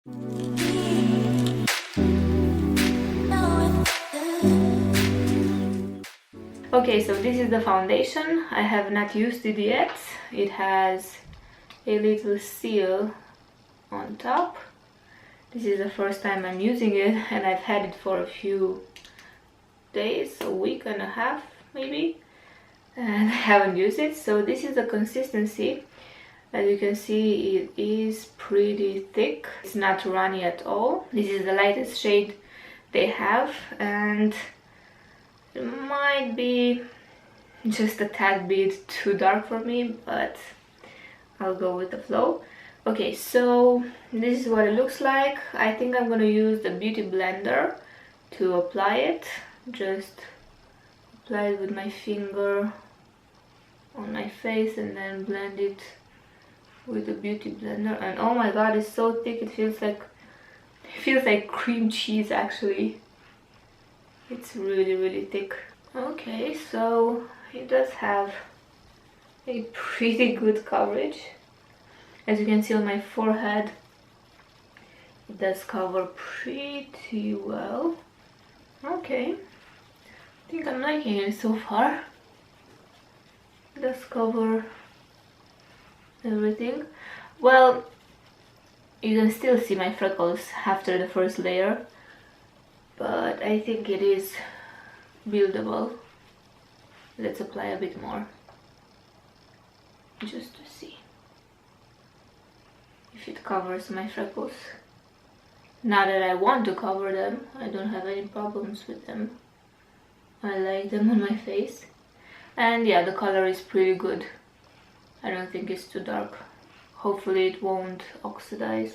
Okay, so this is the foundation. I have not used it yet. It has a little seal on top. This is the first time I'm using it, and I've had it for a few days, a week and a half maybe, and I haven't used it. So this is the consistency. As you can see, it is pretty thick. It's not runny at all. This is the lightest shade they have, and it might be just a tad bit too dark for me, but I'll go with the flow. Okay, so this is what it looks like. I think I'm gonna use the beauty blender to apply it. Just apply it with my finger on my face and then blend it with the beauty blender. And oh my god, it's so thick, it feels like cream cheese actually. It's really thick. Okay, so it does have a pretty good coverage. As you can see on my forehead, it does cover pretty well. Okay, I think I'm liking it so far. It does cover everything. Well, you can still see my freckles after the first layer, but I think it is buildable. Let's apply a bit more just to see if it covers my freckles. Not that I want to cover them, I don't have any problems with them. I like them on my face. And yeah, the color is pretty good. I don't think it's too dark. Hopefully it won't oxidize.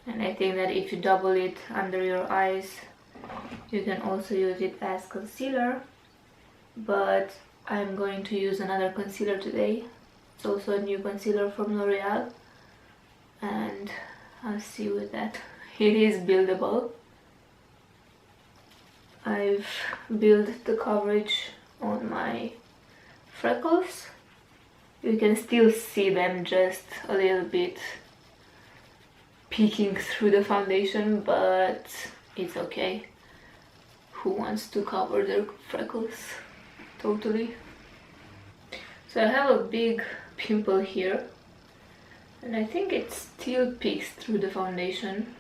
And I think that if you double it under your eyes, you can also use it as concealer. But I'm going to use another concealer today. It's also a new concealer from L'Oreal, and I'll see with that. It is buildable. I've built the coverage on my freckles. You can still see them just a little bit peeking through the foundation, but it's okay. Who wants to cover their freckles totally? So I have a big pimple here, and I think it still peeks through the foundation.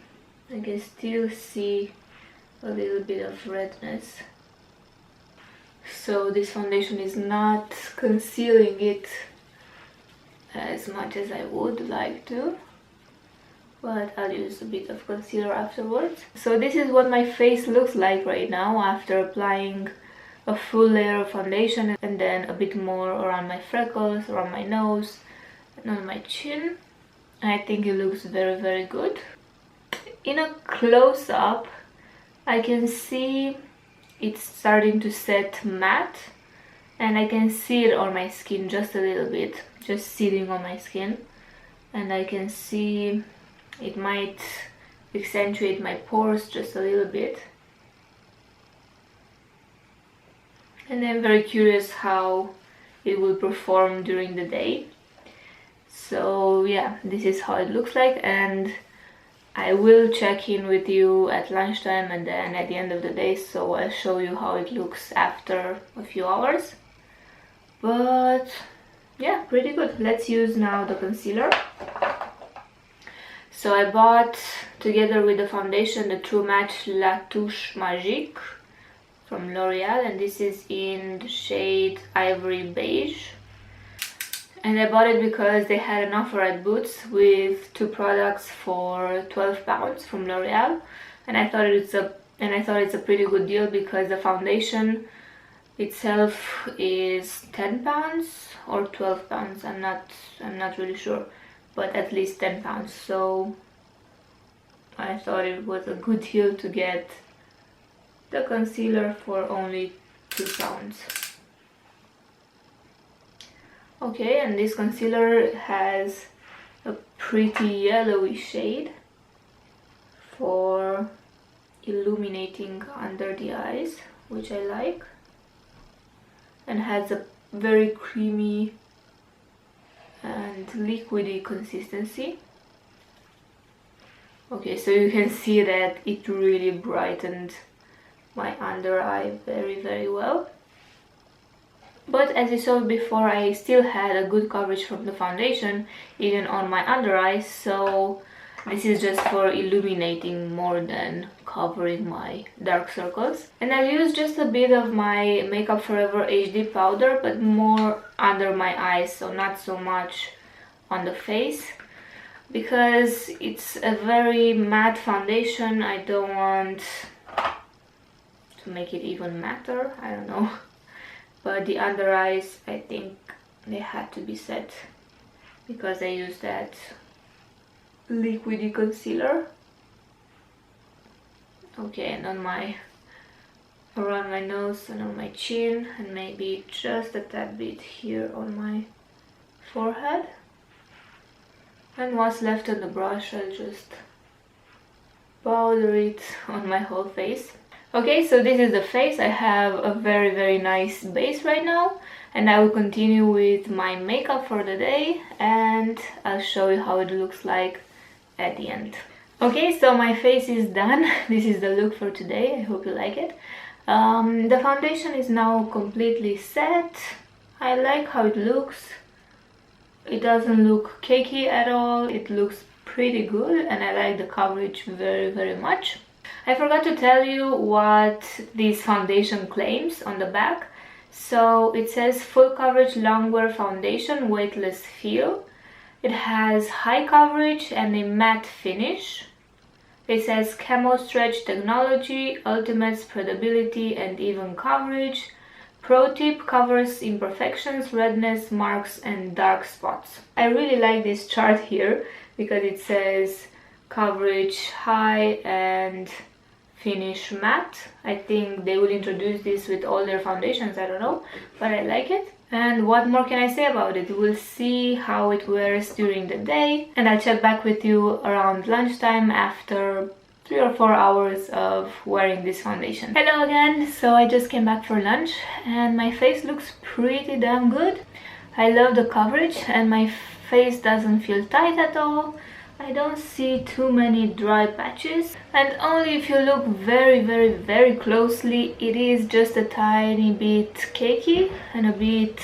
I can still see a little bit of redness. So this foundation is not concealing it as much as I would like to, but I'll use a bit of concealer afterwards. So this is what my face looks like right now after applying a full layer of foundation and then a bit more around my freckles, around my nose and on my chin. I think it looks very good. In a close-up, I can see it's starting to set matte, and I can see it on my skin just a little bit, just sitting on my skin, and I can see it might accentuate my pores just a little bit. And I'm very curious how it will perform during the day. So yeah, this is how it looks like, and I will check in with you at lunchtime and then at the end of the day, so I'll show you how it looks after a few hours. But yeah, pretty good. Let's use now the concealer. So I bought, together with the foundation, the True Match La Touche Magique from L'Oreal, and this is in the shade Ivory Beige. And I bought it because they had an offer at Boots with 2 products for £12 from L'Oreal, and I thought it's a pretty good deal because the foundation itself is £10 or £12. I'm not really sure, but at least £10. So I thought it was a good deal to get the concealer for only £2. Okay, and this concealer has a pretty yellowy shade for illuminating under the eyes, which I like, and has a very creamy and liquidy consistency. Okay, so you can see that it really brightened my under eye very well. But as you saw before, I still had a good coverage from the foundation even on my under eyes, so this is just for illuminating more than covering my dark circles. And I'll use just a bit of my Makeup Forever HD powder, but more under my eyes, so not so much on the face, because it's a very matte foundation. I don't want to make it even matter, I don't know. But the under eyes, I think they had to be set because I used that liquidy concealer. Okay, and on around my nose and on my chin, and maybe just a tad bit here on my forehead. And what's left on the brush, I'll just powder it on my whole face. Okay, so this is the face. I have a very nice base right now, and I will continue with my makeup for the day, and I'll show you how it looks like at the end. Okay, so my face is done. This is the look for today. I hope you like it. The foundation is now completely set. I like how it looks. It doesn't look cakey at all. It looks pretty good, and I like the coverage very much. I forgot to tell you what this foundation claims on the back. So it says full coverage longwear foundation, weightless feel. It has high coverage and a matte finish. It says camo stretch technology, ultimate spreadability and even coverage. Pro tip, covers imperfections, redness, marks and dark spots. I really like this chart here because it says coverage high and finish matte. I think they will introduce this with all their foundations, I don't know, but I like it. And what more can I say about it? We'll see how it wears during the day, and I'll check back with you around lunchtime after 3 or 4 hours of wearing this foundation. Hello again! So I just came back for lunch and my face looks pretty damn good. I love the coverage and my face doesn't feel tight at all. I don't see too many dry patches, and only if you look very closely, it is just a tiny bit cakey and a bit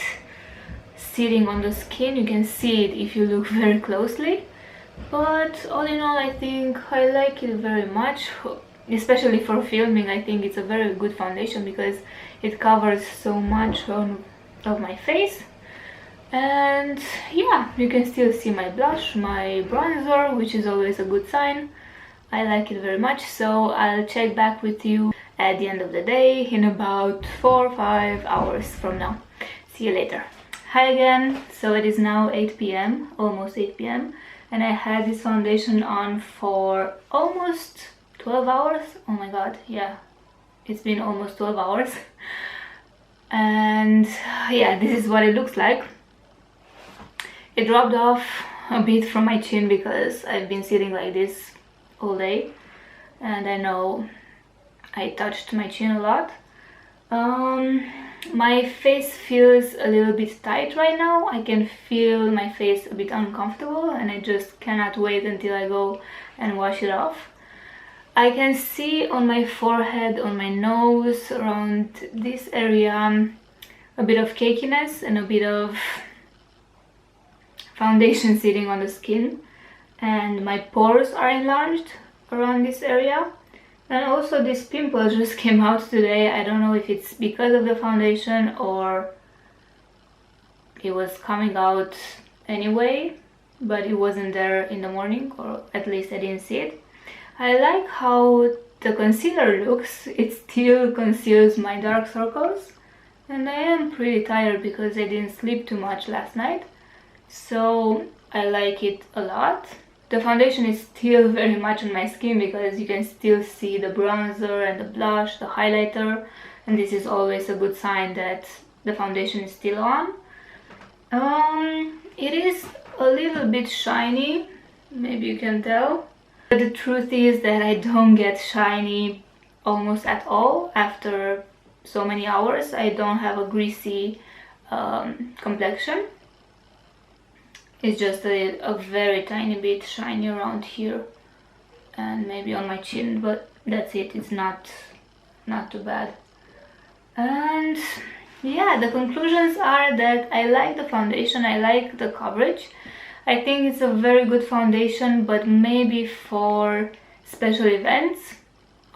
sitting on the skin. You can see it if you look very closely, but all in all I think I like it very much, especially for filming. I think it's a very good foundation because it covers so much of my face. And yeah, you can still see my blush, my bronzer, which is always a good sign. I like it very much, so I'll check back with you at the end of the day in about 4 or 5 hours from now. See you later. Hi again. So it is now 8 p.m, almost 8 p.m, and I had this foundation on for almost 12 hours. Oh my god, yeah, it's been almost 12 hours. And yeah, this is what it looks like. It dropped off a bit from my chin because I've been sitting like this all day, and I know I touched my chin a lot. My face feels a little bit tight right now. I can feel my face a bit uncomfortable, and I just cannot wait until I go and wash it off. I can see on my forehead, on my nose, around this area, a bit of cakiness and a bit of foundation sitting on the skin, and my pores are enlarged around this area. And also this pimple just came out today. I don't know if it's because of the foundation or it was coming out anyway, but it wasn't there in the morning, or at least I didn't see it. I like how the concealer looks. It still conceals my dark circles, and I am pretty tired because I didn't sleep too much last night. So I like it a lot. The foundation is still very much on my skin because you can still see the bronzer and the blush, the highlighter, and this is always a good sign that the foundation is still on. It is a little bit shiny, maybe you can tell. But the truth is that I don't get shiny almost at all after so many hours. I don't have a greasy complexion. It's just a very tiny bit shiny around here, and maybe on my chin, but that's it. It's not too bad. And yeah, the conclusions are that I like the foundation, I like the coverage. I think it's a very good foundation, but maybe for special events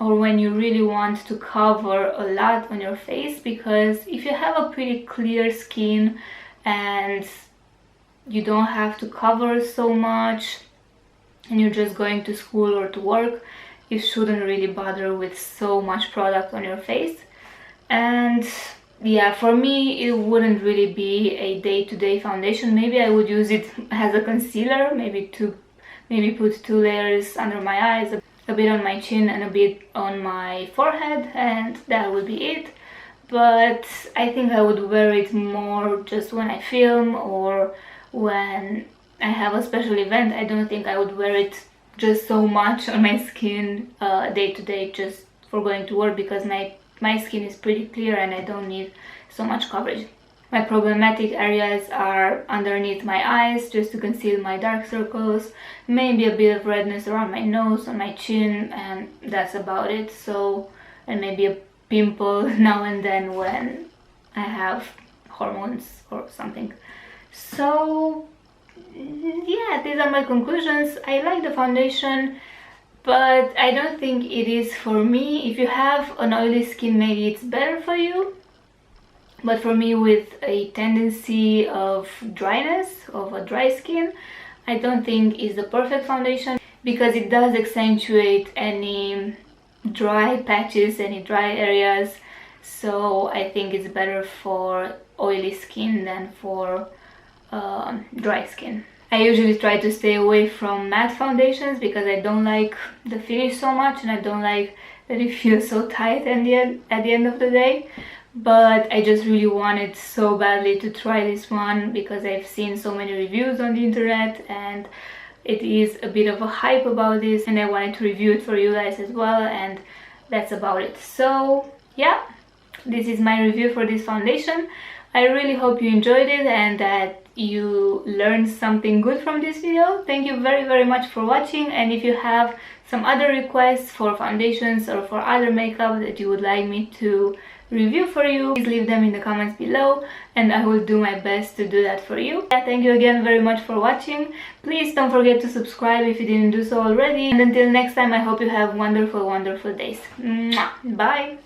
or when you really want to cover a lot on your face, because if you have a pretty clear skin and you don't have to cover so much and you're just going to school or to work, you shouldn't really bother with so much product on your face. And yeah, for me it wouldn't really be a day-to-day foundation. Maybe I would use it as a concealer, maybe put 2 layers under my eyes, a bit on my chin and a bit on my forehead, and that would be it. But I think I would wear it more just when I film or when I have a special event. I don't think I would wear it just so much on my skin day to day just for going to work, because my skin is pretty clear and I don't need so much coverage. My problematic areas are underneath my eyes, just to conceal my dark circles, maybe a bit of redness around my nose, on my chin, and that's about it. So, and maybe a pimple now and then when I have hormones or something. So yeah, these are my conclusions. I like the foundation, but I don't think it is for me. If you have an oily skin, maybe it's better for you. But for me, with a tendency of dryness, of a dry skin, I don't think it's the perfect foundation, because it does accentuate any dry patches, any dry areas. So I think it's better for oily skin than for dry skin. I usually try to stay away from matte foundations because I don't like the finish so much, and I don't like that it feels so tight at the end of the day. But I just really wanted so badly to try this one because I've seen so many reviews on the internet and it is a bit of a hype about this, and I wanted to review it for you guys as well, and that's about it. So yeah, this is my review for this foundation. I really hope you enjoyed it and that you learned something good from this video. Thank you very much for watching, and if you have some other requests for foundations or for other makeup that you would like me to review for you, please leave them in the comments below and I will do my best to do that for you. Yeah, thank you again very much for watching. Please don't forget to subscribe if you didn't do so already, and until next time, I hope you have wonderful days. Mwah! Bye!